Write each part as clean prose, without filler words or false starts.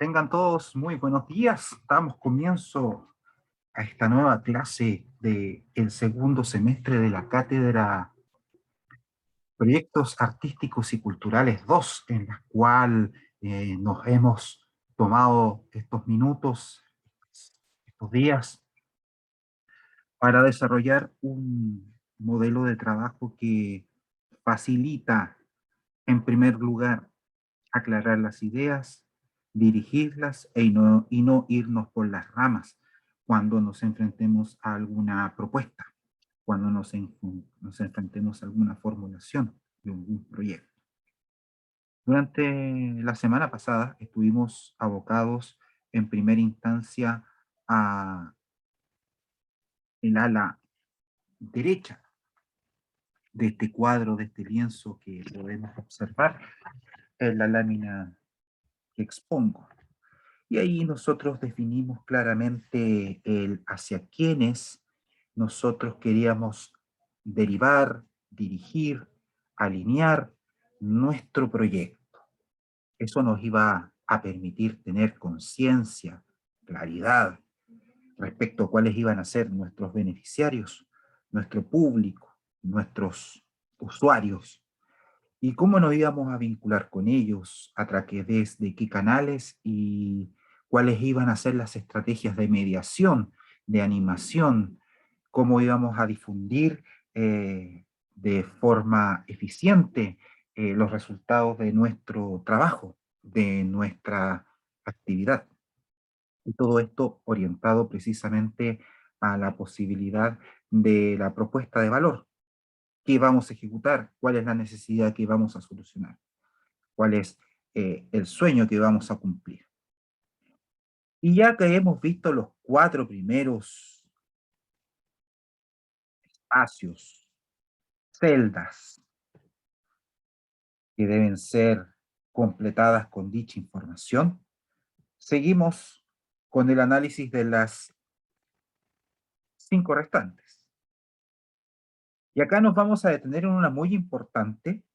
Tengan todos muy buenos días. Damos comienzo a esta nueva clase del segundo semestre de la cátedra Proyectos Artísticos y Culturales 2, en la cual nos hemos tomado estos minutos, estos días, para desarrollar un modelo de trabajo que facilita, en primer lugar, aclarar las ideas, dirigirlas y no irnos por las ramas cuando nos enfrentemos a alguna propuesta, cuando nos enfrentemos a alguna formulación de un proyecto. Durante la semana pasada estuvimos abocados en primera instancia a el ala derecha de este cuadro, de este lienzo que podemos observar en la lámina que expongo. Y ahí nosotros definimos claramente el hacia quiénes nosotros queríamos derivar, dirigir, alinear nuestro proyecto. Eso nos iba a permitir tener conciencia, claridad respecto a cuáles iban a ser nuestros beneficiarios, nuestro público, nuestros usuarios, y cómo nos íbamos a vincular con ellos, a través de qué canales y cuáles iban a ser las estrategias de mediación, de animación, cómo íbamos a difundir de forma eficiente los resultados de nuestro trabajo, de nuestra actividad. Y todo esto orientado precisamente a la posibilidad de la propuesta de valor. ¿Qué vamos a ejecutar? ¿Cuál es la necesidad que vamos a solucionar? ¿Cuál es el sueño que vamos a cumplir? Y ya que hemos visto los cuatro primeros espacios, celdas, que deben ser completadas con dicha información, seguimos con el análisis de las 5 restantes. Y acá nos vamos a detener en una muy importante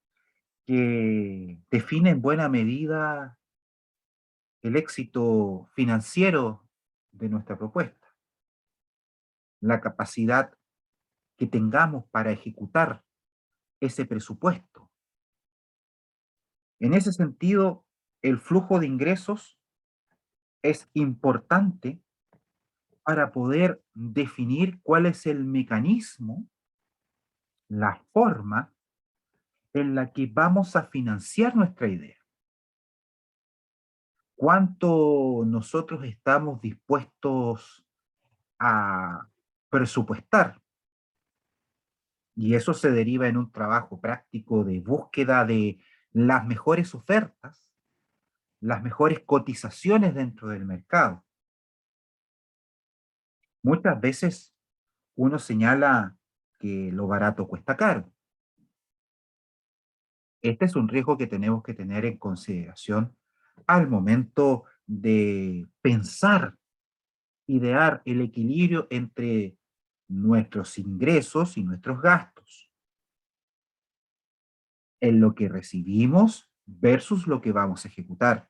que define en buena medida el éxito financiero de nuestra propuesta, la capacidad que tengamos para ejecutar ese presupuesto. En ese sentido, el flujo de ingresos es importante para poder definir cuál es el mecanismo, la forma en la que vamos a financiar nuestra idea. ¿Cuánto nosotros estamos dispuestos a presupuestar? Y eso se deriva en un trabajo práctico de búsqueda de las mejores ofertas, las mejores cotizaciones dentro del mercado. Muchas veces uno señala que lo barato cuesta caro. Este es un riesgo que tenemos que tener en consideración al momento de pensar, idear el equilibrio entre nuestros ingresos y nuestros gastos, en lo que recibimos versus lo que vamos a ejecutar.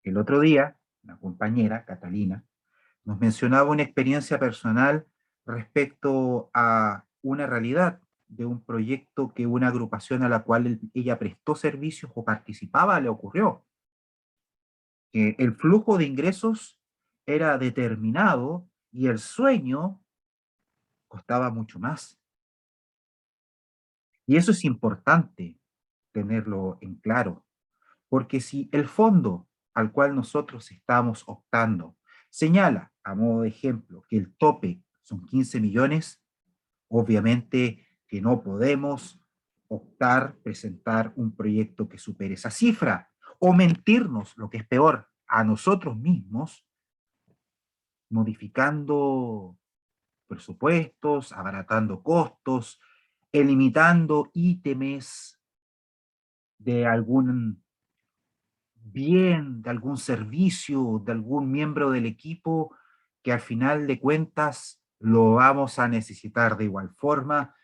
El otro día, una compañera, Catalina, nos mencionaba una experiencia personal respecto a una realidad de un proyecto que una agrupación a la cual ella prestó servicios o participaba le ocurrió. Que el flujo de ingresos era determinado y el sueño costaba mucho más. Y eso es importante tenerlo en claro, porque si el fondo al cual nosotros estamos optando señala, a modo de ejemplo, que el tope son 15 millones, obviamente que no podemos optar, presentar un proyecto que supere esa cifra, o mentirnos, lo que es peor, a nosotros mismos, modificando presupuestos, abaratando costos, limitando ítems de algún bien, de algún servicio, de algún miembro del equipo, que al final de cuentas lo vamos a necesitar de igual forma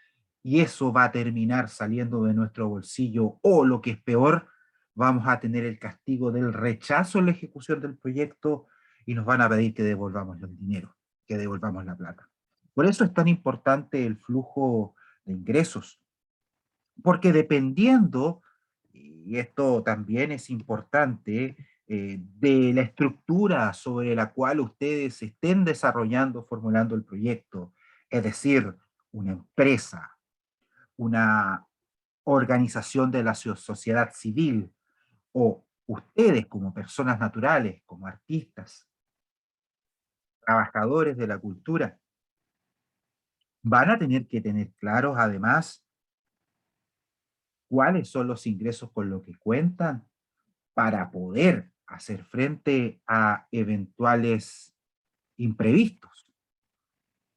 y eso va a terminar saliendo de nuestro bolsillo o lo que es peor, vamos a tener el castigo del rechazo en la ejecución del proyecto y nos van a pedir que devolvamos el dinero, que devolvamos la plata. Por eso es tan importante el flujo de ingresos, porque dependiendo, y esto también es importante, de la estructura sobre la cual ustedes estén desarrollando, formulando el proyecto, es decir, una empresa, una organización de la sociedad civil, o ustedes como personas naturales, como artistas, trabajadores de la cultura, van a tener que tener claros además cuáles son los ingresos con los que cuentan para poder hacer frente a eventuales imprevistos.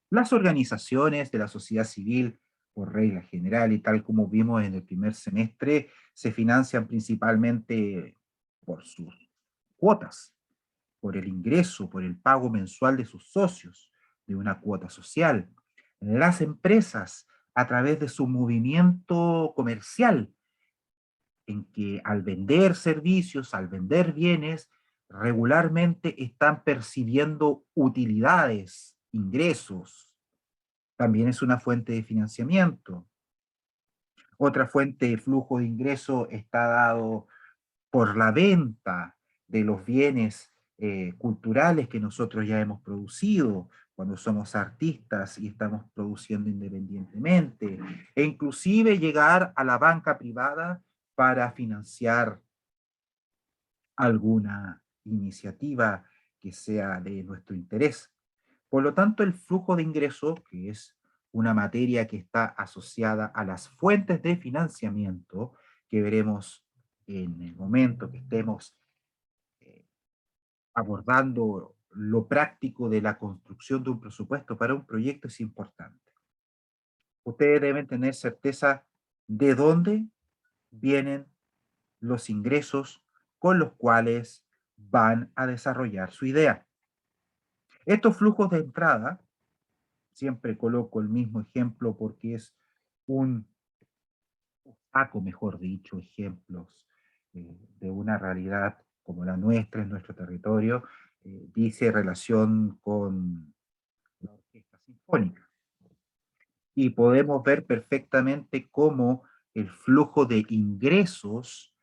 Las organizaciones de la sociedad civil, por regla general y tal como vimos en el primer semestre, se financian principalmente por sus cuotas, por el ingreso, por el pago mensual de sus socios, de una cuota social. Las empresas, a través de su movimiento comercial, en que al vender servicios, al vender bienes, regularmente están percibiendo utilidades, ingresos. También es una fuente de financiamiento. Otra fuente de flujo de ingreso está dado por la venta de los bienes culturales que nosotros ya hemos producido cuando somos artistas y estamos produciendo independientemente, e inclusive llegar a la banca privada para financiar alguna iniciativa que sea de nuestro interés. Por lo tanto, el flujo de ingresos, que es una materia que está asociada a las fuentes de financiamiento, que veremos en el momento que estemos eh, abordando lo práctico de la construcción de un presupuesto para un proyecto, es importante. Ustedes deben tener certeza de dónde vienen los ingresos con los cuales van a desarrollar su idea. Estos flujos de entrada, siempre coloco el mismo ejemplo porque es un saco, mejor dicho, ejemplos de una realidad como la nuestra en nuestro territorio, dice relación con la orquesta sinfónica. Y podemos ver perfectamente cómo el flujo de ingresos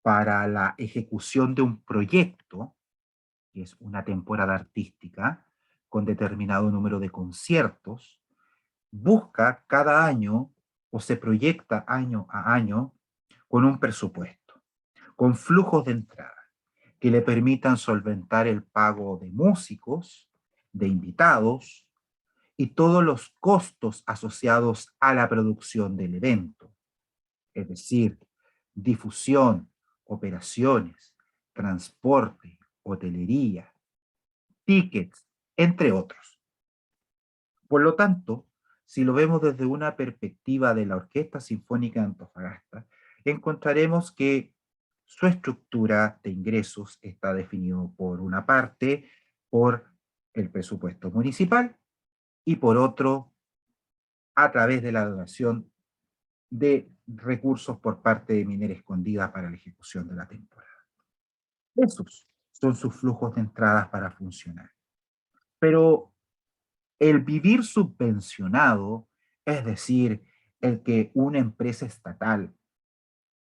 para la ejecución de un proyecto, que es una temporada artística, con determinado número de conciertos, busca cada año o se proyecta año a año con un presupuesto, con flujos de entrada que le permitan solventar el pago de músicos, de invitados y todos los costos asociados a la producción del evento, es decir, difusión, operaciones, transporte, hotelería, tickets, entre otros. Por lo tanto, si lo vemos desde una perspectiva de la Orquesta Sinfónica de Antofagasta, encontraremos que su estructura de ingresos está definido por una parte por el presupuesto municipal y por otro a través de la donación de recursos por parte de Minera Escondida para la ejecución de la temporada. Esos son sus flujos de entradas para funcionar. Pero el vivir subvencionado, es decir, el que una empresa estatal,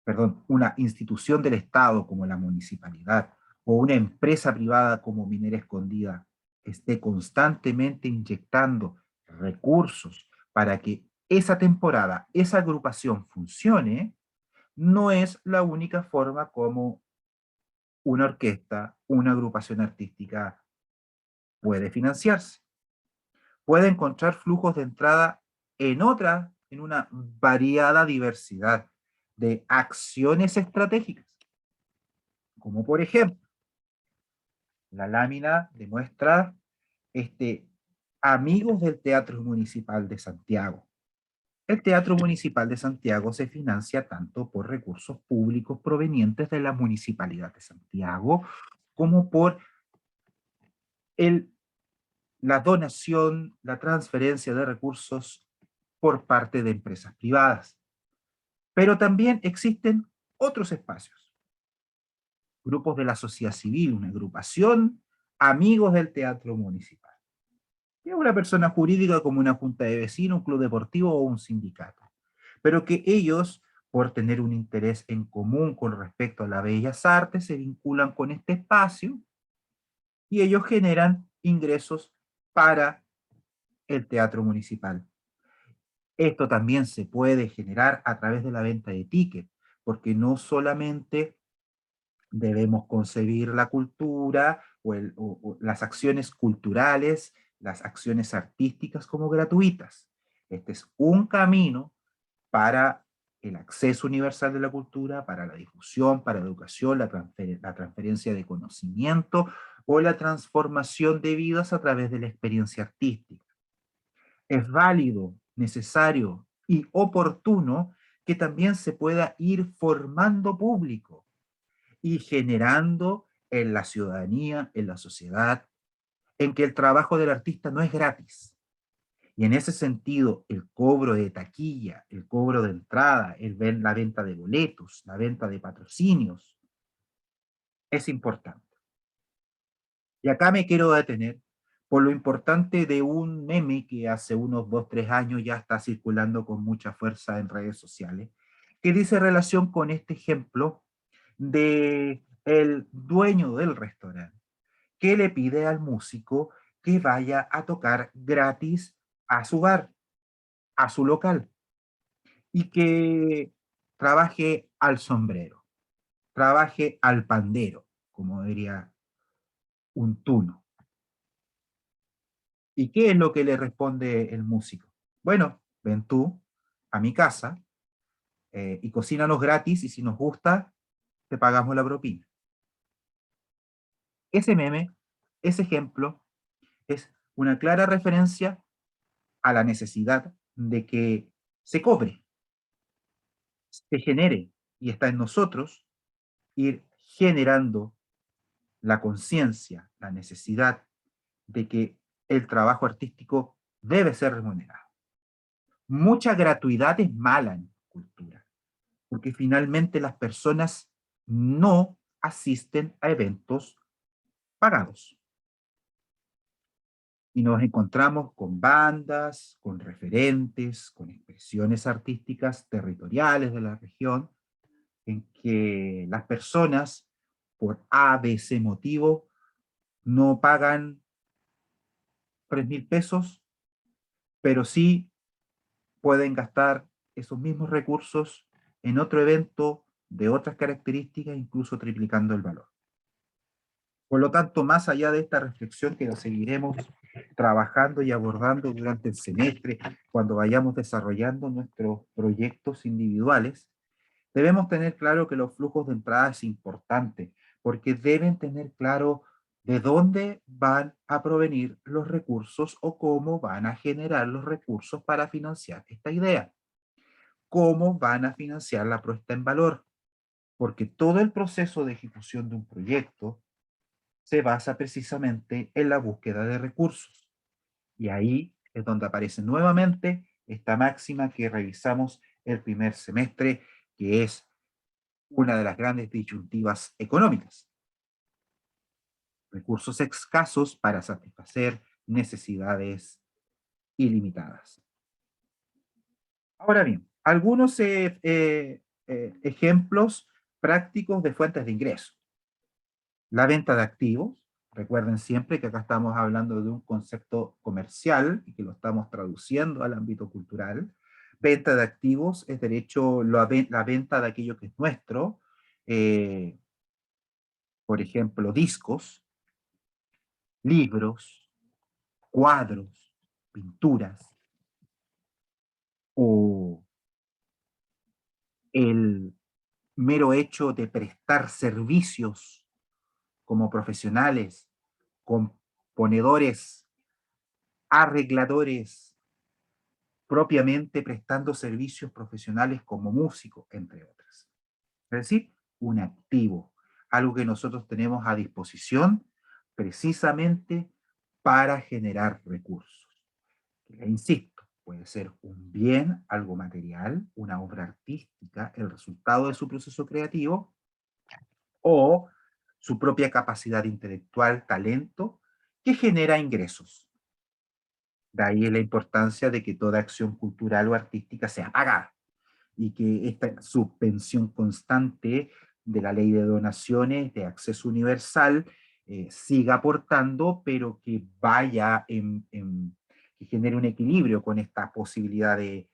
perdón, una institución del Estado como la municipalidad o una empresa privada como Minera Escondida esté constantemente inyectando recursos para que esa temporada, esa agrupación funcione, no es la única forma como una orquesta, una agrupación artística puede financiarse. Puede encontrar flujos de entrada en una variada diversidad de acciones estratégicas, como por ejemplo, la lámina demuestra amigos del Teatro Municipal de Santiago. El Teatro Municipal de Santiago se financia tanto por recursos públicos provenientes de la Municipalidad de Santiago, como por el la donación, la transferencia de recursos por parte de empresas privadas. Pero también existen otros espacios. grupos de la sociedad civil, una agrupación, amigos del teatro municipal. Es una persona jurídica como una junta de vecinos, un club deportivo o un sindicato. Pero que ellos, por tener un interés en común con respecto a las bellas artes, se vinculan con este espacio y ellos generan ingresos para el teatro municipal. Esto también se puede generar a través de la venta de tickets, porque no solamente debemos concebir la cultura o las acciones culturales, las acciones artísticas como gratuitas. Este es un camino para el acceso universal de la cultura, para la difusión, para la educación, la transferencia de conocimiento o la transformación de vidas a través de la experiencia artística. Es válido, necesario y oportuno que también se pueda ir formando público y generando en la ciudadanía, en la sociedad, en que el trabajo del artista no es gratis. Y en ese sentido, el cobro de taquilla, el cobro de entrada, la venta de boletos, la venta de patrocinios, es importante. Y acá me quiero detener por lo importante de un meme que hace unos 2, 3 años ya está circulando con mucha fuerza en redes sociales, que dice relación con este ejemplo de el dueño del restaurante que le pide al músico que vaya a tocar gratis a su bar, a su local, y que trabaje al sombrero, trabaje al pandero, como diría un tuno. ¿Y qué es lo que le responde el músico? Bueno, ven tú a mi casa y cocínanos gratis y si nos gusta, te pagamos la propina. Ese meme, ese ejemplo, es una clara referencia a la necesidad de que se cobre, se genere, y está en nosotros ir generando la conciencia, la necesidad de que el trabajo artístico debe ser remunerado. Mucha gratuidad es mala en cultura, porque finalmente las personas no asisten a eventos pagados. Y nos encontramos con bandas, con referentes, con expresiones artísticas territoriales de la región, en que las personas, por A, B, C motivo, no pagan 3.000 pesos, pero sí pueden gastar esos mismos recursos en otro evento de otras características, incluso triplicando el valor. Por lo tanto, más allá de esta reflexión que la seguiremos trabajando y abordando durante el semestre, cuando vayamos desarrollando nuestros proyectos individuales, debemos tener claro que los flujos de entrada es importante, porque deben tener claro de dónde van a provenir los recursos o cómo van a generar los recursos para financiar esta idea. Cómo van a financiar la puesta en valor, porque todo el proceso de ejecución de un proyecto se basa precisamente en la búsqueda de recursos. Y ahí es donde aparece nuevamente esta máxima que revisamos el primer semestre, que es una de las grandes disyuntivas económicas. Recursos escasos para satisfacer necesidades ilimitadas. Ahora bien, algunos ejemplos prácticos de fuentes de ingreso. La venta de activos. Recuerden siempre que acá estamos hablando de un concepto comercial y que lo estamos traduciendo al ámbito cultural. Venta de activos es derecho, la venta de aquello que es nuestro, eh, por ejemplo, discos, libros, cuadros, pinturas, o el mero hecho de prestar servicios como profesionales, componedores, arregladores, propiamente prestando servicios profesionales como músicos, entre otras. Es decir, un activo, algo que nosotros tenemos a disposición precisamente para generar recursos. E insisto, puede ser un bien, algo material, una obra artística, el resultado de su proceso creativo, o su propia capacidad intelectual, talento, que genera ingresos. De ahí la importancia de que toda acción cultural o artística sea pagada y que esta suspensión constante de la ley de donaciones de acceso universal siga aportando, pero que vaya que genere un equilibrio con esta posibilidad de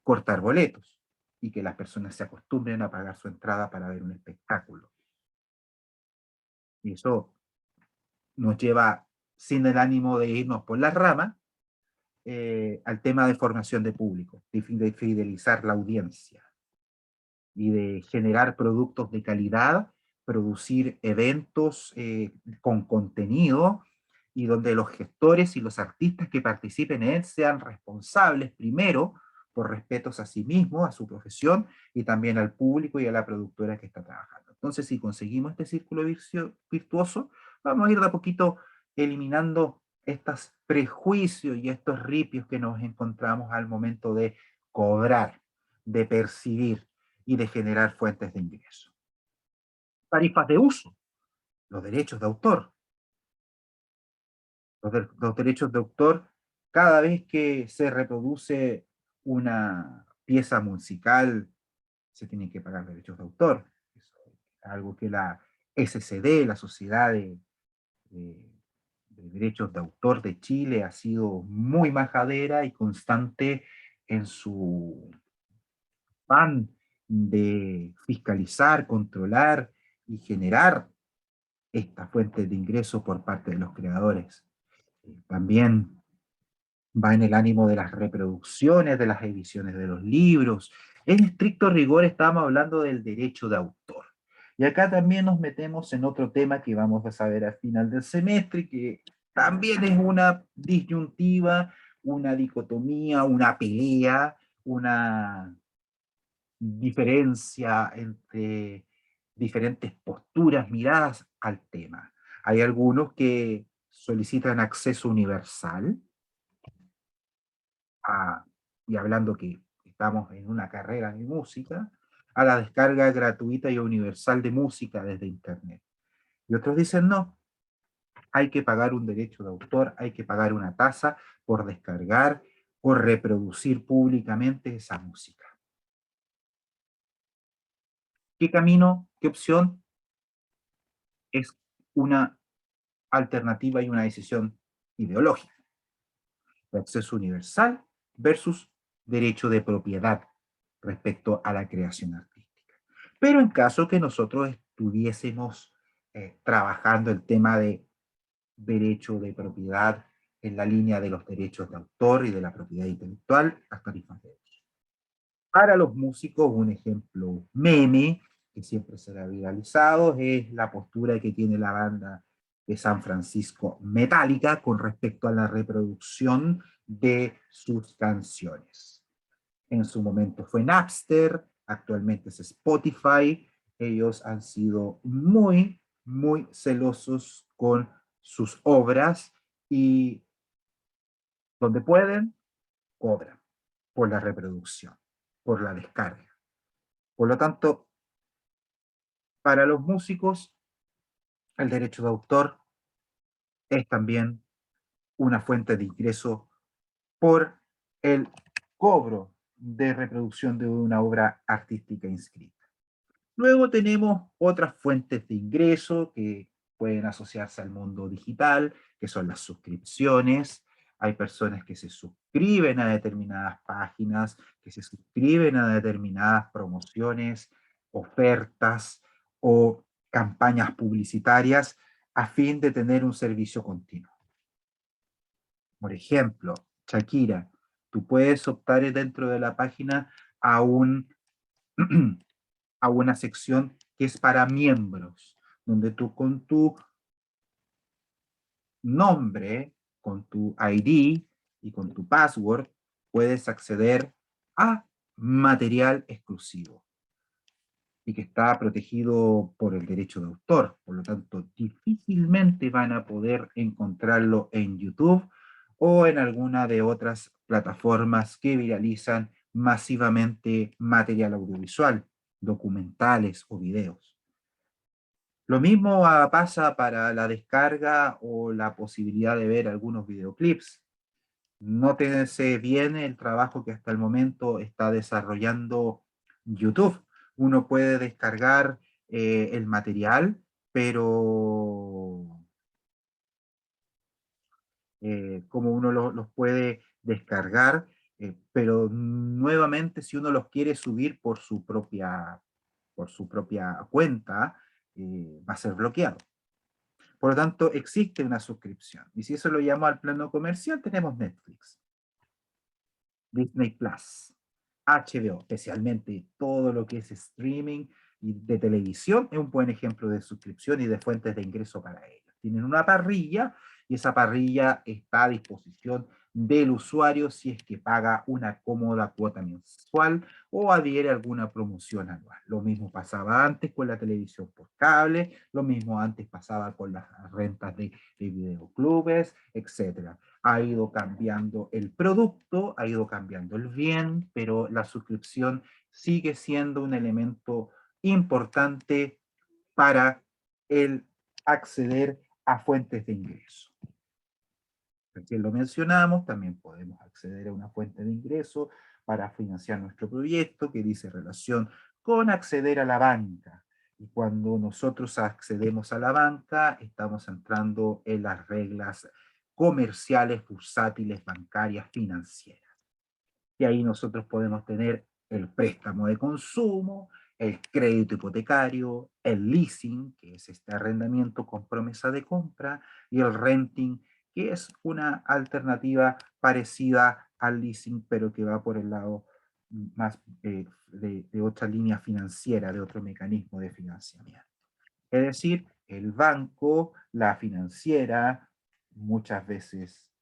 cortar boletos y que las personas se acostumbren a pagar su entrada para ver un espectáculo. Y eso nos lleva, sin el ánimo de irnos por las ramas, al tema de formación de público, de fidelizar la audiencia y de generar productos de calidad, producir eventos con contenido y donde los gestores y los artistas que participen en él sean responsables primero por respetos a sí mismos, a su profesión y también al público y a la productora que está trabajando. Entonces, si conseguimos este círculo virtuoso, vamos a ir de a poquito eliminando estos prejuicios y estos ripios que nos encontramos al momento de cobrar, de percibir y de generar fuentes de ingreso. Tarifas de uso, los derechos de autor. Los derechos de autor, cada vez que se reproduce una pieza musical, se tienen que pagar derechos de autor. Eso es algo que la SCD, la Sociedad de, de Derechos de Autor de Chile, ha sido muy majadera y constante en su afán de fiscalizar, controlar y generar esta fuente de ingreso por parte de los creadores. También va en el ánimo de las reproducciones, de las ediciones de los libros. En estricto rigor estamos hablando del derecho de autor. Y acá también nos metemos en otro tema que vamos a saber al final del semestre, que también es una disyuntiva, una dicotomía, una pelea, una diferencia entre diferentes posturas, miradas al tema. Hay algunos que solicitan acceso universal, y hablando que estamos en una carrera de música, a la descarga gratuita y universal de música desde Internet. Y otros dicen no, hay que pagar un derecho de autor, hay que pagar una tasa por descargar o reproducir públicamente esa música. ¿Qué camino, qué opción es una alternativa y una decisión ideológica? De acceso universal versus derecho de propiedad respecto a la creación artística. Pero en caso que nosotros estuviésemos trabajando el tema de derecho de propiedad en la línea de los derechos de autor y de la propiedad intelectual, las tarifas de uso. Para los músicos, un ejemplo meme que siempre será viralizado es la postura que tiene la banda de San Francisco Metallica con respecto a la reproducción de sus canciones. En su momento fue Napster, actualmente es Spotify. Ellos han sido muy, muy celosos con sus obras y donde pueden, cobran por la reproducción, por la descarga. Por lo tanto, para los músicos, el derecho de autor es también una fuente de ingreso por el cobro de reproducción de una obra artística inscrita. Luego tenemos otras fuentes de ingreso que pueden asociarse al mundo digital, que son las suscripciones. Hay personas que se suscriben a determinadas páginas, que se suscriben a determinadas promociones, ofertas o campañas publicitarias a fin de tener un servicio continuo. Por ejemplo, Shakira, tú puedes optar dentro de la página a a una sección que es para miembros, donde tú con tu nombre, con tu ID y con tu password puedes acceder a material exclusivo y que está protegido por el derecho de autor. Por lo tanto, difícilmente van a poder encontrarlo en YouTube o en alguna de otras plataformas que viralizan masivamente material audiovisual, documentales o videos. Lo mismo pasa para la descarga o la posibilidad de ver algunos videoclips. Nótese bien el trabajo que hasta el momento está desarrollando YouTube. Uno puede descargar el material, pero como uno los puede descargar, pero nuevamente si uno los quiere subir por su propia cuenta, va a ser bloqueado. Por lo tanto, existe una suscripción. Y si eso lo llamo al plano comercial, tenemos Netflix, Disney Plus, HBO, especialmente todo lo que es streaming y de televisión, es un buen ejemplo de suscripción y de fuentes de ingreso para ellos. Tienen una parrilla y esa parrilla está a disposición del usuario si es que paga una cómoda cuota mensual o adhiere a alguna promoción anual. Lo mismo pasaba antes con la televisión por cable, lo mismo antes pasaba con las rentas de videoclubes, etcétera. Ha ido cambiando el producto, ha ido cambiando el bien, pero la suscripción sigue siendo un elemento importante para el acceder a fuentes de ingreso. Recién lo mencionamos, también podemos acceder a una fuente de ingreso para financiar nuestro proyecto que dice relación con acceder a la banca. Y cuando nosotros accedemos a la banca, estamos entrando en las reglas comerciales, bursátiles, bancarias, financieras. Y ahí nosotros podemos tener el préstamo de consumo, el crédito hipotecario, el leasing, que es este arrendamiento con promesa de compra, y el renting, que es una alternativa parecida al leasing, pero que va por el lado más de otra línea financiera, de otro mecanismo de financiamiento. Es decir, el banco, la financiera, muchas veces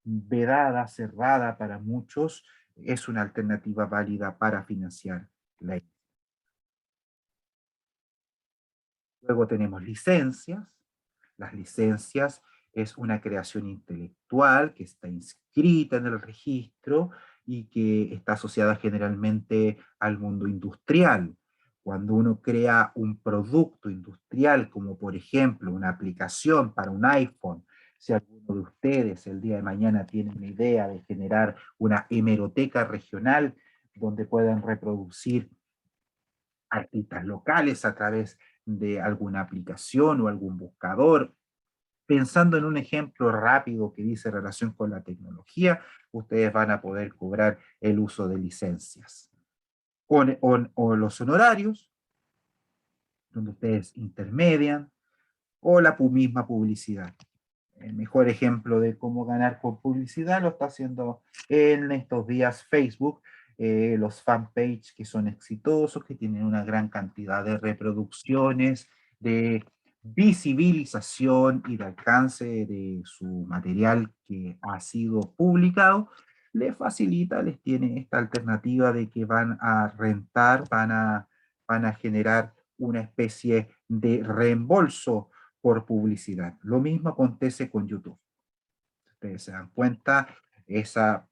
vedada, cerrada para muchos, es una alternativa válida para financiar la industria. Luego tenemos licencias. Las licencias es una creación intelectual que está inscrita en el registro y que está asociada generalmente al mundo industrial. Cuando uno crea un producto industrial, como por ejemplo una aplicación para un iPhone, si alguno de ustedes el día de mañana tiene una idea de generar una hemeroteca regional donde puedan reproducir artistas locales a través de alguna aplicación o algún buscador. Pensando en un ejemplo rápido que dice relación con la tecnología, ustedes van a poder cobrar el uso de licencias. O los honorarios, donde ustedes intermedian, o la misma publicidad. El mejor ejemplo de cómo ganar con publicidad lo está haciendo en estos días Facebook, los fanpage que son exitosos, que tienen una gran cantidad de reproducciones, de visibilización y de alcance de su material que ha sido publicado, les facilita, les tiene esta alternativa de que van a rentar, van a generar una especie de reembolso por publicidad. Lo mismo acontece con YouTube. Ustedes se dan cuenta, esa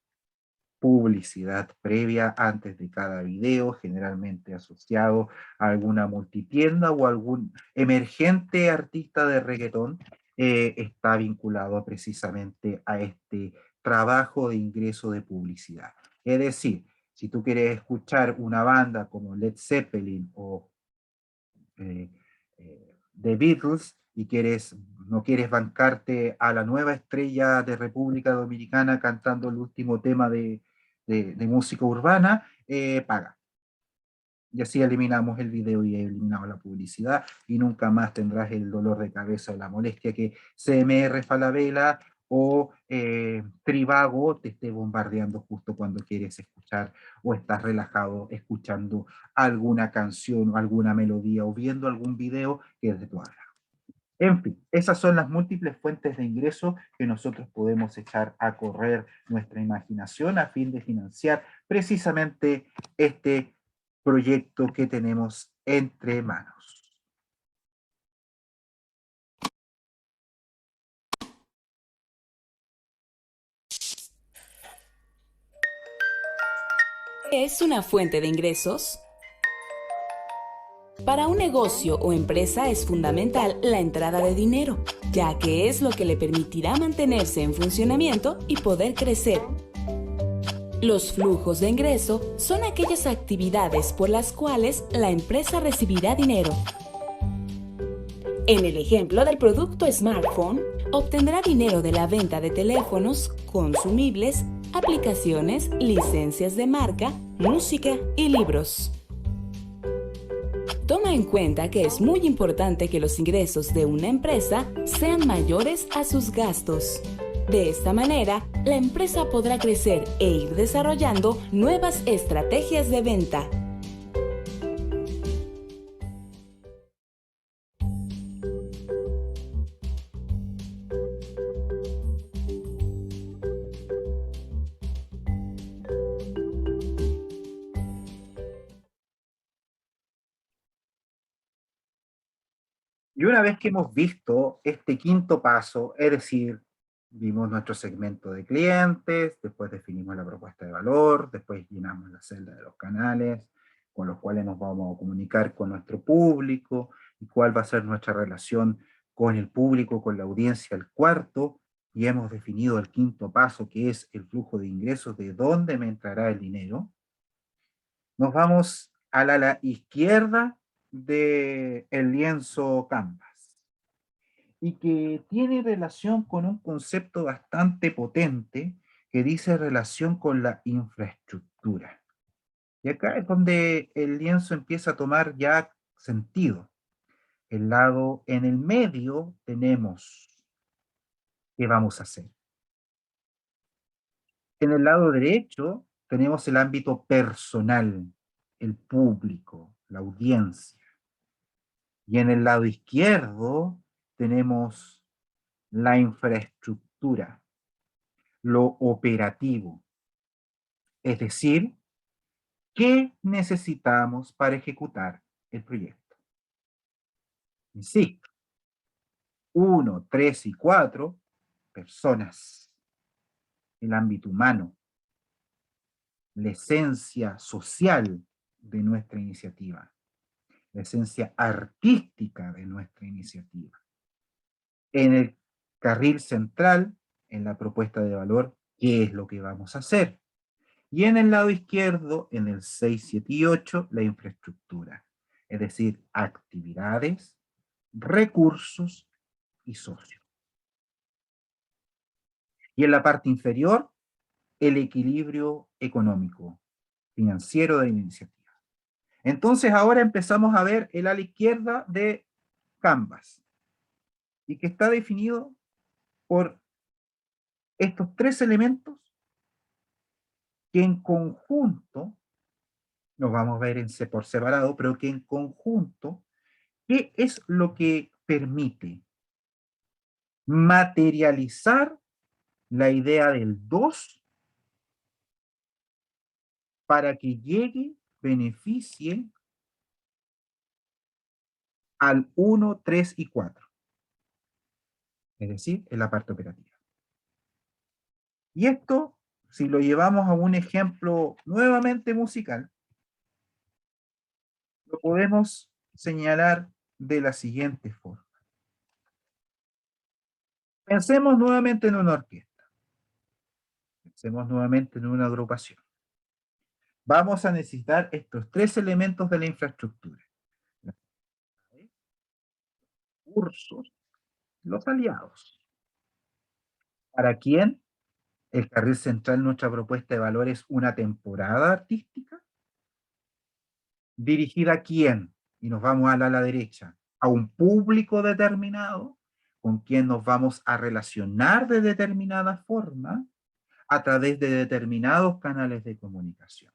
publicidad previa antes de cada video, generalmente asociado a alguna multitienda o algún emergente artista de reggaetón, está vinculado precisamente a este trabajo de ingreso de publicidad. Es decir, si tú quieres escuchar una banda como Led Zeppelin o eh, The Beatles y no quieres bancarte a la nueva estrella de República Dominicana cantando el último tema de música urbana, paga. Y así eliminamos el video y eliminamos la publicidad y nunca más tendrás el dolor de cabeza o la molestia que CMR Falabella o Trivago te esté bombardeando justo cuando quieres escuchar o estás relajado escuchando alguna canción o alguna melodía o viendo algún video que es de tu agrado. En fin, esas son las múltiples fuentes de ingreso que nosotros podemos echar a correr nuestra imaginación a fin de financiar precisamente este proyecto que tenemos entre manos. ¿Es una fuente de ingresos? Para un negocio o empresa es fundamental la entrada de dinero, ya que es lo que le permitirá mantenerse en funcionamiento y poder crecer. Los flujos de ingreso son aquellas actividades por las cuales la empresa recibirá dinero. En el ejemplo del producto smartphone, obtendrá dinero de la venta de teléfonos, consumibles, aplicaciones, licencias de marca, música y libros. Toma en cuenta que es muy importante que los ingresos de una empresa sean mayores a sus gastos. De esta manera, la empresa podrá crecer e ir desarrollando nuevas estrategias de venta. Y una vez que hemos visto este quinto paso, es decir, vimos nuestro segmento de clientes, después definimos la propuesta de valor, después llenamos la celda de los canales con los cuales nos vamos a comunicar con nuestro público y cuál va a ser nuestra relación con el público, con la audiencia, el cuarto, y hemos definido el quinto paso, que es el flujo de ingresos, de dónde me entrará el dinero. Nos vamos a la izquierda del lienzo Canvas y que tiene relación con un concepto bastante potente que dice relación con la infraestructura. Y acá es donde el lienzo empieza a tomar ya sentido. El lado en el medio tenemos qué vamos a hacer. En el lado derecho tenemos el ámbito personal, el público, la audiencia. Y en el lado izquierdo tenemos la infraestructura, lo operativo. Es decir, ¿qué necesitamos para ejecutar el proyecto? Insisto, 1, 3 y 4, personas, el ámbito humano, la esencia social de nuestra iniciativa, la esencia artística de nuestra iniciativa. En el carril central, en la propuesta de valor, ¿qué es lo que vamos a hacer? Y en el lado izquierdo, en el 6, 7 y 8, la infraestructura. Es decir, actividades, recursos y socios. Y en la parte inferior, el equilibrio económico, financiero de la iniciativa. Entonces ahora empezamos a ver el ala izquierda de Canvas y que está definido por estos tres elementos que en conjunto, los vamos a ver por separado, pero que en conjunto, ¿qué es lo que permite materializar la idea del 2 para que llegue, beneficie al 1, 3 y 4? Es decir, en la parte operativa. Y esto, si lo llevamos a un ejemplo nuevamente musical, lo podemos señalar de la siguiente forma. Pensemos nuevamente en una orquesta. Pensemos nuevamente en una agrupación. Vamos a necesitar estos tres elementos de la infraestructura. Los recursos, los aliados. ¿Para quién? El carril central, nuestra propuesta de valor es una temporada artística. ¿Dirigida a quién? Y nos vamos a la derecha. A un público determinado con quien nos vamos a relacionar de determinada forma a través de determinados canales de comunicación.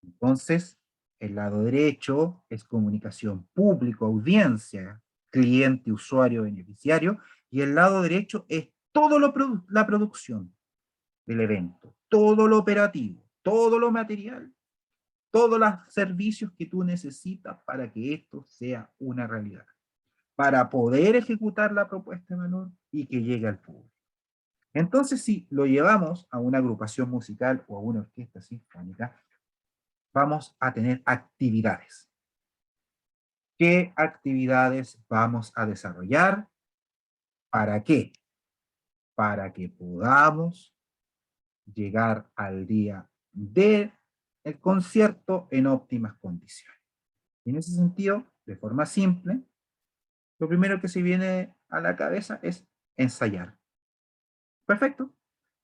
Entonces, el lado derecho es comunicación público, audiencia, cliente, usuario, beneficiario, y el lado derecho es todo la producción del evento, todo lo operativo, todo lo material, todos los servicios que tú necesitas para que esto sea una realidad, para poder ejecutar la propuesta de valor y que llegue al público. Entonces, si lo llevamos a una agrupación musical o a una orquesta sinfónica, vamos a tener actividades. qué actividades vamos a desarrollar, para qué, para que podamos llegar al día del concierto en óptimas condiciones. Y en ese sentido, de forma simple, lo primero que se viene a la cabeza es ensayar. Perfecto.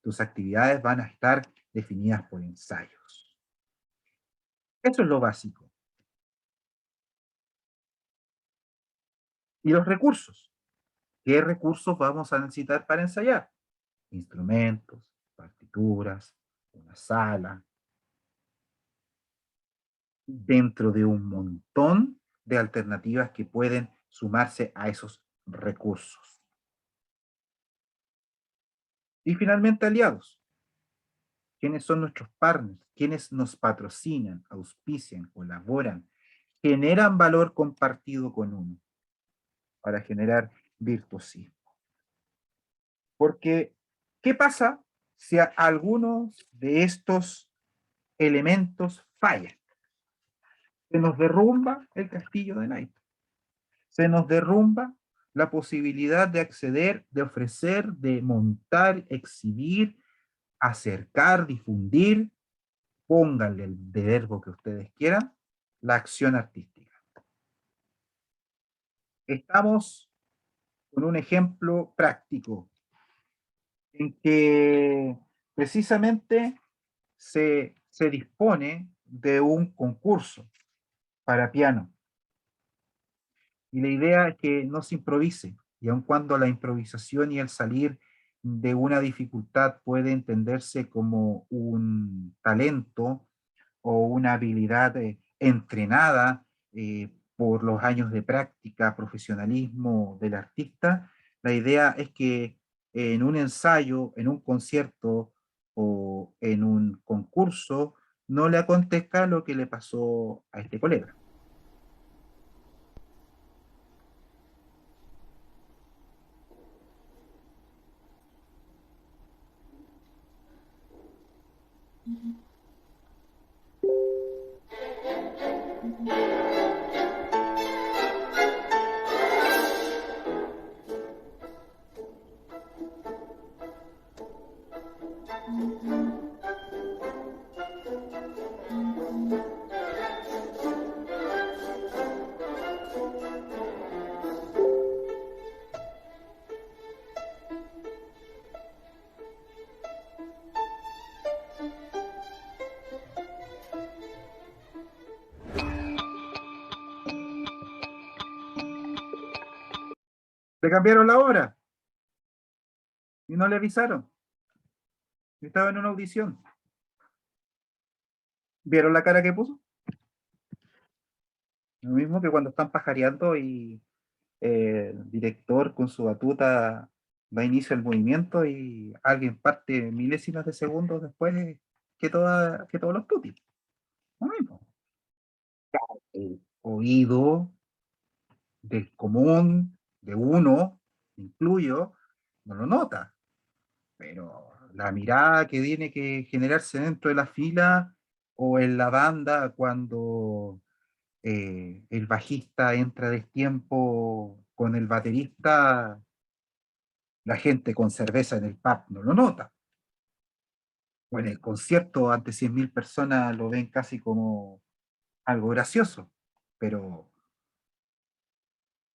Tus actividades van a estar definidas por ensayos. Eso es lo básico. Y los recursos. ¿Qué recursos vamos a necesitar para ensayar? Instrumentos, partituras, una sala, dentro de un montón de alternativas que pueden sumarse a esos recursos. Y finalmente, aliados. ¿Quiénes son nuestros partners? ¿Quiénes nos patrocinan, auspician, colaboran, generan valor compartido con uno para generar virtuosismo? Porque, ¿qué pasa si algunos de estos elementos fallan? Se nos derrumba el castillo de naipes. Se nos derrumba la posibilidad de acceder, de ofrecer, de montar, exhibir, acercar, difundir, pónganle el verbo que ustedes quieran, la acción artística. Estamos con un ejemplo práctico en que precisamente se dispone de un concurso para piano. Y la idea es que no se improvise, y aun cuando la improvisación y el salir de una dificultad puede entenderse como un talento o una habilidad entrenada por los años de práctica, profesionalismo del artista, la idea es que en un ensayo, en un concierto o en un concurso, no le acontezca lo que le pasó a este colega. Le cambiaron la hora y no le avisaron. Estaba en una audición. ¿Vieron la cara que puso? Lo mismo que cuando están pajareando y el director con su batuta da inicio al movimiento y alguien parte milésimas de segundos después que todos los tutis. Lo mismo. El oído del común, de uno, incluyo, no lo nota, pero la mirada que tiene que generarse dentro de la fila o en la banda cuando el bajista entra a destiempo con el baterista, la gente con cerveza en el pub no lo nota. O en el concierto ante 100.000 personas lo ven casi como algo gracioso, pero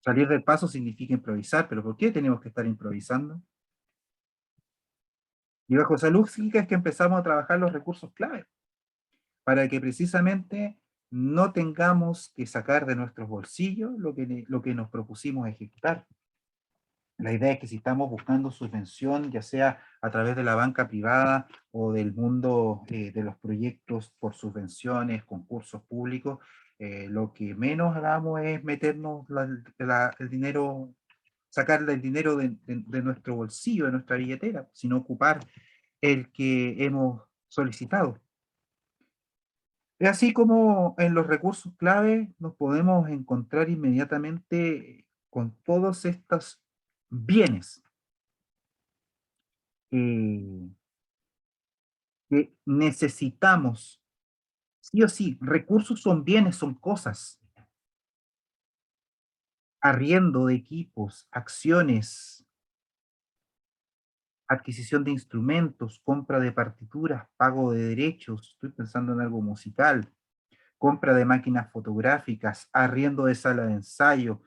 salir del paso significa improvisar, pero ¿por qué tenemos que estar improvisando? Y bajo esa lógica es que empezamos a trabajar los recursos clave, para que precisamente no tengamos que sacar de nuestros bolsillos lo que nos propusimos ejecutar. La idea es que si estamos buscando subvención, ya sea a través de la banca privada o del mundo de los proyectos por subvenciones, concursos públicos, lo que menos hagamos es meternos el dinero, sacarle el dinero de nuestro bolsillo, de nuestra billetera, sino ocupar el que hemos solicitado. Es así como en los recursos clave nos podemos encontrar inmediatamente con todos estos bienes eh, que necesitamos. Sí o sí, recursos son bienes, son cosas. arriendo de equipos, acciones, adquisición de instrumentos, compra de partituras, pago de derechos, estoy pensando en algo musical, compra de máquinas fotográficas, arriendo de sala de ensayo,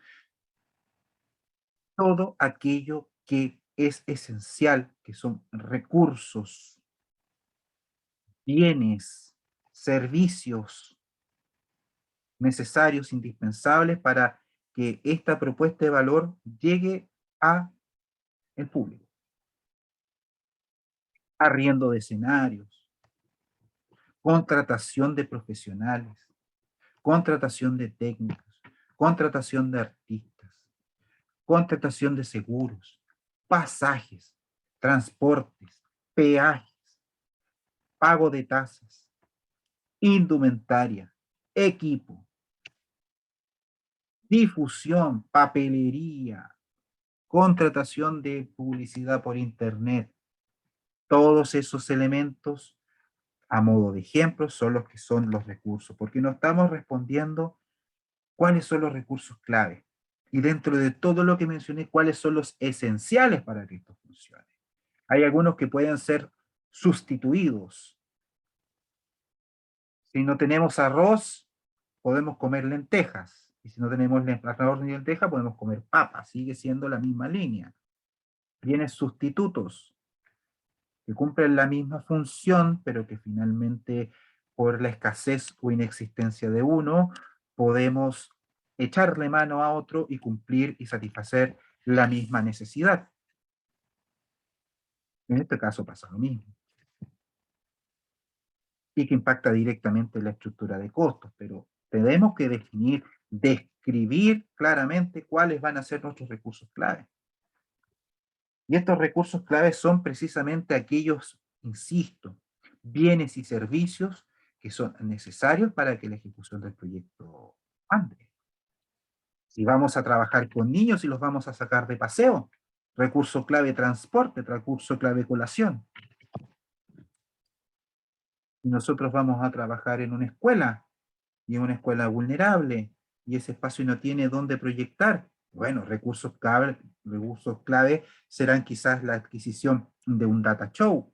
todo aquello que es esencial, que son recursos, bienes, servicios necesarios, indispensables para que esta propuesta de valor llegue a el público. Arriendo de escenarios, contratación de profesionales, contratación de técnicos, contratación de artistas, contratación de seguros, pasajes, transportes, peajes, pago de tasas, indumentaria, equipo, difusión, papelería, contratación de publicidad por internet. Todos esos elementos, a modo de ejemplo, son los que son los recursos, porque no estamos respondiendo cuáles son los recursos clave. Y dentro de todo lo que mencioné, cuáles son los esenciales para que esto funcione. Hay algunos que pueden ser sustituidos. Si no tenemos arroz, podemos comer lentejas. Y si no tenemos arroz ni lentejas, podemos comer papas. Sigue siendo la misma línea. Bienes sustitutos que cumplen la misma función, pero que finalmente, por la escasez o inexistencia de uno, podemos echarle mano a otro y cumplir y satisfacer la misma necesidad. En este caso pasa lo mismo. Y que impacta directamente la estructura de costos, pero tenemos que definir, describir claramente cuáles van a ser nuestros recursos clave. Y estos recursos claves son precisamente aquellos, insisto, bienes y servicios que son necesarios para que la ejecución del proyecto ande. Si vamos a trabajar con niños y los vamos a sacar de paseo, recurso clave transporte, recurso clave colación. Y nosotros vamos a trabajar en una escuela, y en una escuela vulnerable, y ese espacio no tiene dónde proyectar. Bueno, recursos clave serán quizás la adquisición de un data show,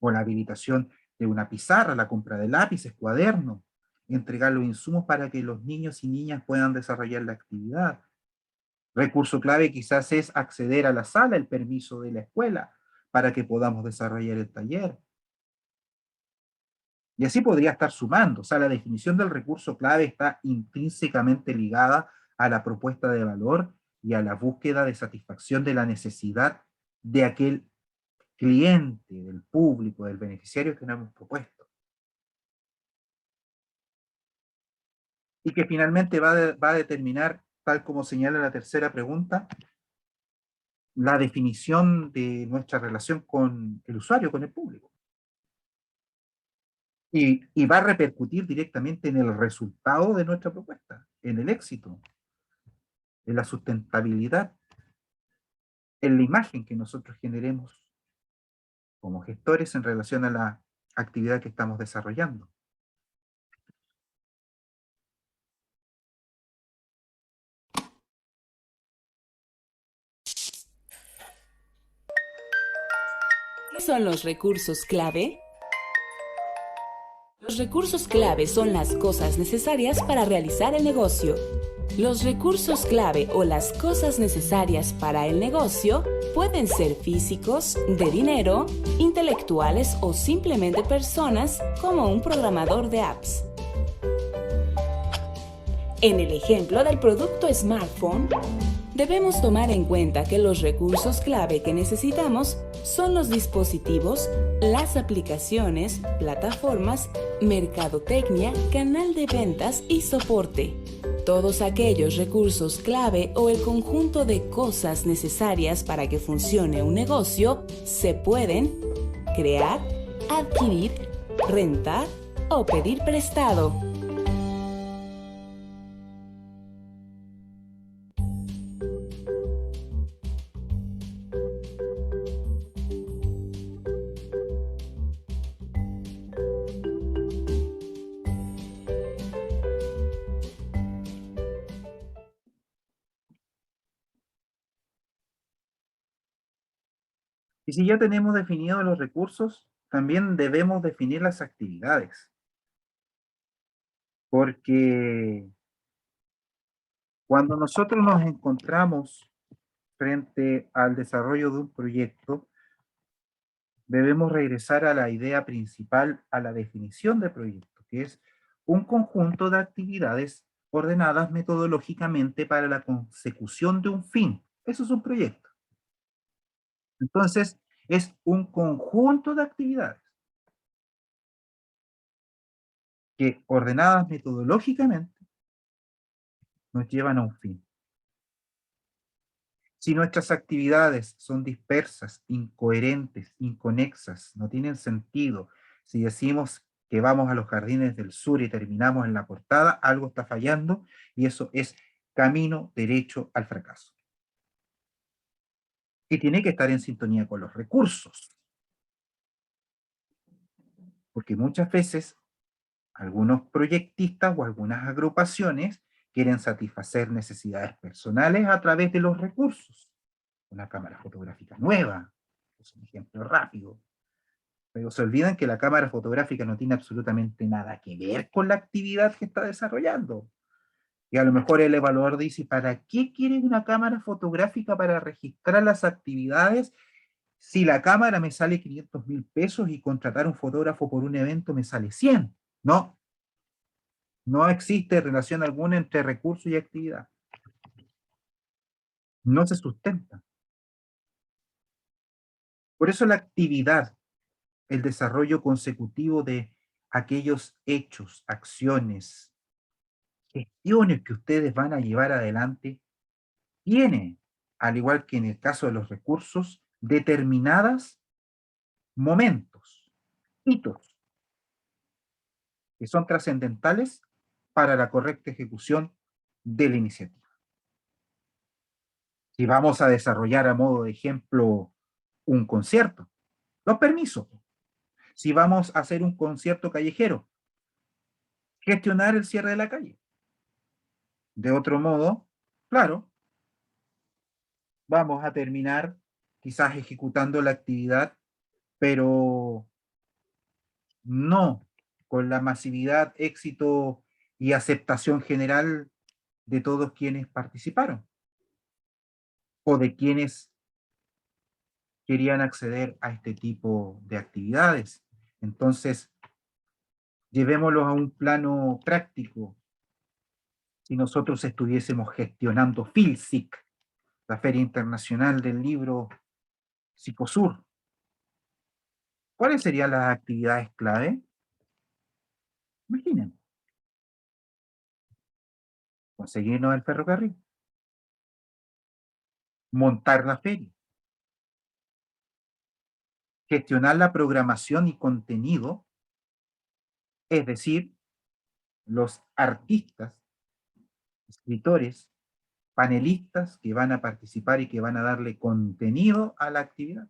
o la habilitación de una pizarra, la compra de lápices, cuadernos, entregar los insumos para que los niños y niñas puedan desarrollar la actividad. Recurso clave quizás es acceder a la sala, el permiso de la escuela, para que podamos desarrollar el taller. Y así podría estar sumando. O sea, la definición del recurso clave está intrínsecamente ligada a la propuesta de valor y a la búsqueda de satisfacción de la necesidad de aquel cliente, del público, del beneficiario que nos hemos propuesto. Y que finalmente va a determinar, tal como señala la tercera pregunta, la definición de nuestra relación con el usuario, con el público. Y va a repercutir directamente en el resultado de nuestra propuesta, en el éxito, en la sustentabilidad, en la imagen que nosotros generemos como gestores en relación a la actividad que estamos desarrollando. ¿Qué son los recursos clave? Los recursos clave son las cosas necesarias para realizar el negocio. Los recursos clave o las cosas necesarias para el negocio pueden ser físicos, de dinero, intelectuales o simplemente personas, como un programador de apps. En el ejemplo del producto smartphone, debemos tomar en cuenta que los recursos clave que necesitamos son los dispositivos, las aplicaciones, plataformas, mercadotecnia, canal de ventas y soporte. Todos aquellos recursos clave o el conjunto de cosas necesarias para que funcione un negocio se pueden crear, adquirir, rentar o pedir prestado. Y si ya tenemos definidos los recursos, también debemos definir las actividades. Porque cuando nosotros nos encontramos frente al desarrollo de un proyecto, debemos regresar a la idea principal, a la definición de proyecto, que es un conjunto de actividades ordenadas metodológicamente para la consecución de un fin. Eso es un proyecto. Entonces, es un conjunto de actividades que, ordenadas metodológicamente, nos llevan a un fin. Si nuestras actividades son dispersas, incoherentes, inconexas, no tienen sentido, si decimos que vamos a los jardines del sur y terminamos en la portada, algo está fallando y eso es camino derecho al fracaso. Y tiene que estar en sintonía con los recursos, porque muchas veces algunos proyectistas o algunas agrupaciones quieren satisfacer necesidades personales a través de los recursos. Una cámara fotográfica nueva, es un ejemplo rápido, pero se olvidan que la cámara fotográfica no tiene absolutamente nada que ver con la actividad que está desarrollando. Y a lo mejor el evaluador dice, ¿para qué quiere una cámara fotográfica para registrar las actividades si la cámara me sale 500.000 pesos y contratar un fotógrafo por un evento me sale 100? No, no existe relación alguna entre recurso y actividad. No se sustenta. Por eso la actividad, el desarrollo consecutivo de aquellos hechos, acciones, gestiones que ustedes van a llevar adelante, tiene, al igual que en el caso de los recursos, determinadas momentos, hitos, que son trascendentales para la correcta ejecución de la iniciativa. Si vamos a desarrollar a modo de ejemplo un concierto, los permisos. Si vamos a hacer un concierto callejero, gestionar el cierre de la calle. De otro modo, claro, vamos a terminar quizás ejecutando la actividad, pero no con la masividad, éxito y aceptación general de todos quienes participaron o de quienes querían acceder a este tipo de actividades. Entonces, llevémoslo a un plano práctico. Si nosotros estuviésemos gestionando FILSIC, la Feria Internacional del Libro Psicosur, ¿cuáles serían las actividades clave? Imaginen, conseguirnos el ferrocarril, montar la feria, gestionar la programación y contenido, es decir, los artistas, escritores, panelistas que van a participar y que van a darle contenido a la actividad.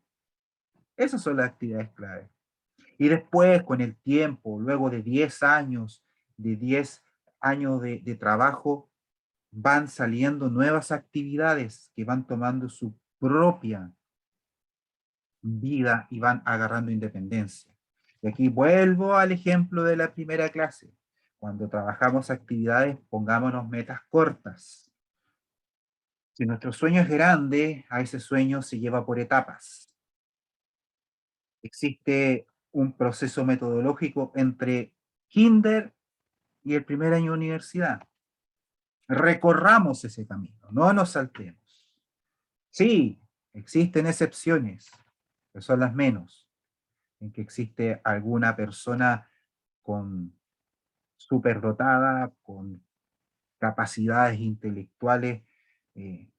Esas son las actividades clave. Y después, con el tiempo, luego de 10 años, de 10 años de trabajo, van saliendo nuevas actividades que van tomando su propia vida y van agarrando independencia. Y aquí vuelvo al ejemplo de la primera clase. Cuando trabajamos actividades, pongámonos metas cortas. Si nuestro sueño es grande, a ese sueño se lleva por etapas. Existe un proceso metodológico entre kinder y el primer año de universidad. Recorramos ese camino, no nos saltemos. Sí, existen excepciones, pero son las menos, en que existe alguna persona con superdotada, con capacidades intelectuales eh,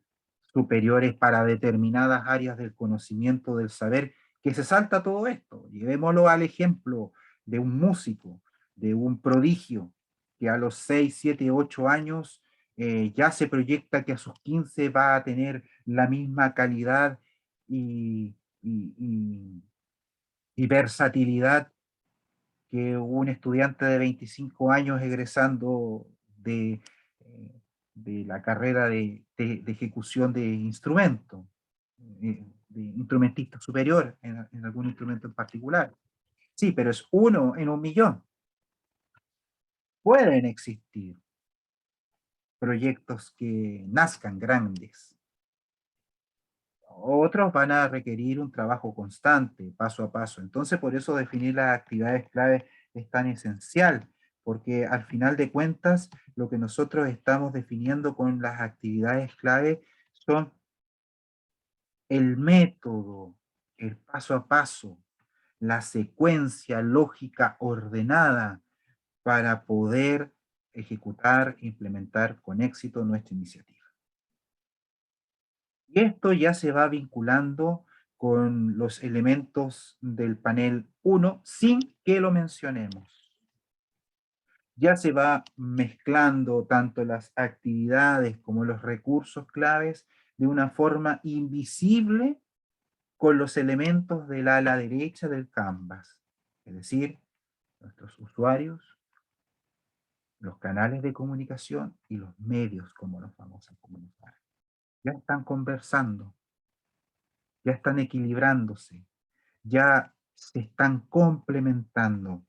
superiores para determinadas áreas del conocimiento, del saber, que se salta todo esto. Llevémoslo al ejemplo de un músico, de un prodigio, que a los 6, 7, 8 años ya se proyecta que a sus 15 va a tener la misma calidad y, y, y, y versatilidad que un estudiante de 25 años egresando de la carrera de ejecución de instrumentos, de instrumentista superior en algún instrumento en particular. Sí, pero es 1 en 1 millón. Pueden existir proyectos que nazcan grandes. Otros van a requerir un trabajo constante, paso a paso. Entonces, por eso definir las actividades clave es tan esencial, porque al final de cuentas, lo que nosotros estamos definiendo con las actividades clave son el método, el paso a paso, la secuencia lógica ordenada para poder ejecutar, implementar con éxito nuestra iniciativa. Y esto ya se va vinculando con los elementos del panel 1 sin que lo mencionemos. Ya se va mezclando tanto las actividades como los recursos claves de una forma invisible con los elementos del ala derecha del canvas, es decir, nuestros usuarios, los canales de comunicación y los medios como nos vamos a comunicar. Ya están conversando, ya están equilibrándose, ya se están complementando.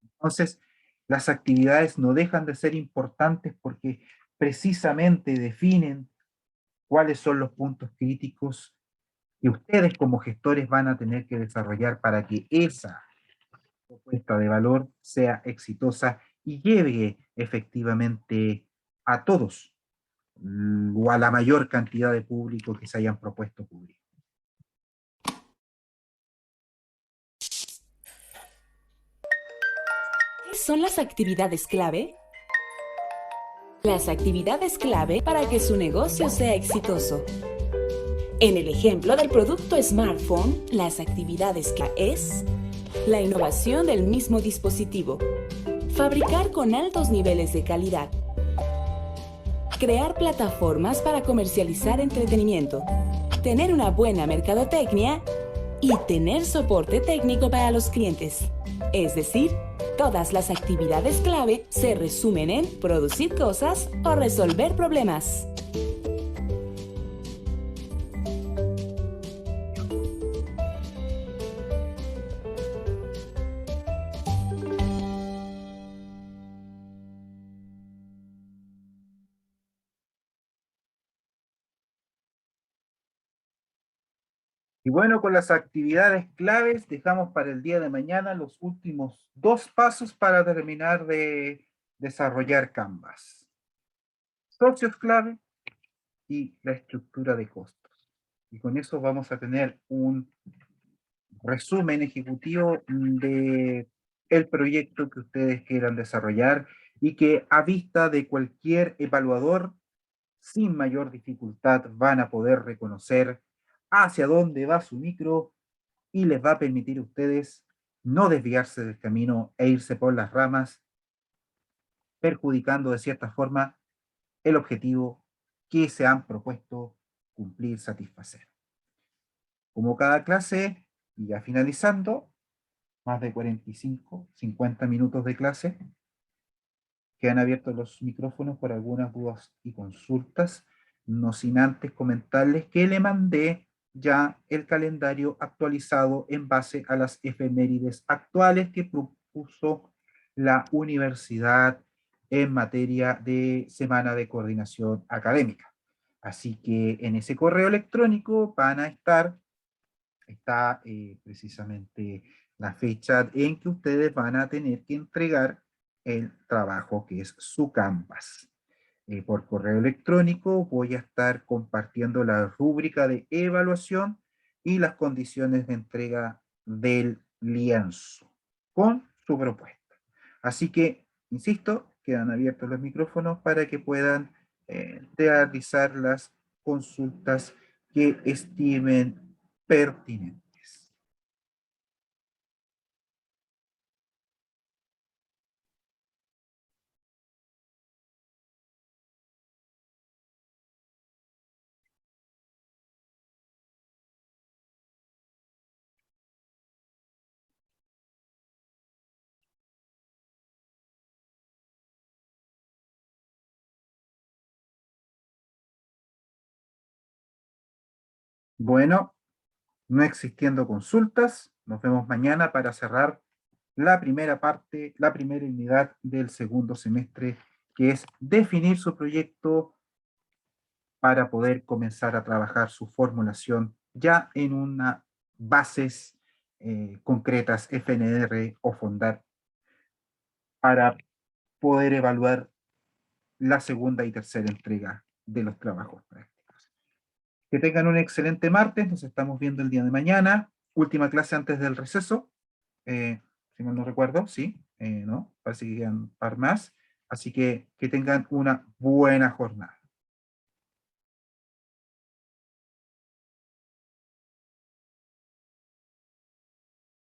Entonces, las actividades no dejan de ser importantes porque precisamente definen cuáles son los puntos críticos que ustedes como gestores van a tener que desarrollar para que esa propuesta de valor sea exitosa y llegue efectivamente a todos o a la mayor cantidad de público que se hayan propuesto cubrir. ¿Qué son las actividades clave? Las actividades clave para que su negocio sea exitoso. En el ejemplo del producto smartphone, las actividades clave es la innovación del mismo dispositivo, fabricar con altos niveles de calidad, crear plataformas para comercializar entretenimiento, tener una buena mercadotecnia y tener soporte técnico para los clientes. Es decir, todas las actividades clave se resumen en producir cosas o resolver problemas. Y bueno, con las actividades claves dejamos para el día de mañana los últimos 2 pasos para terminar de desarrollar Canvas. Socios clave y la estructura de costos. Y con eso vamos a tener un resumen ejecutivo de el proyecto que ustedes quieran desarrollar y que a vista de cualquier evaluador sin mayor dificultad van a poder reconocer hacia dónde va su micro y les va a permitir a ustedes no desviarse del camino e irse por las ramas, perjudicando de cierta forma el objetivo que se han propuesto cumplir, satisfacer. Como cada clase, y ya finalizando, más de 45, 50 minutos de clase, quedan abiertos los micrófonos por algunas dudas y consultas, no sin antes comentarles que le mandé ya el calendario actualizado en base a las efemérides actuales que propuso la universidad en materia de Semana de Coordinación Académica. Así que en ese correo electrónico van a estar, está precisamente la fecha en que ustedes van a tener que entregar el trabajo que es su Canvas. Por correo electrónico voy a estar compartiendo la rúbrica de evaluación y las condiciones de entrega del lienzo con su propuesta. Así que, insisto, quedan abiertos los micrófonos para que puedan realizar las consultas que estimen pertinentes. Bueno, no existiendo consultas, nos vemos mañana para cerrar la primera parte, la primera unidad del segundo semestre, que es definir su proyecto para poder comenzar a trabajar su formulación ya en unas bases concretas, FNR o Fondar, para poder evaluar la segunda y tercera entrega de los trabajos prácticos. Que tengan un excelente martes, nos estamos viendo el día de mañana, última clase antes del receso, si mal no recuerdo, sí, ¿no? Parece que quedan un par más, así que tengan una buena jornada.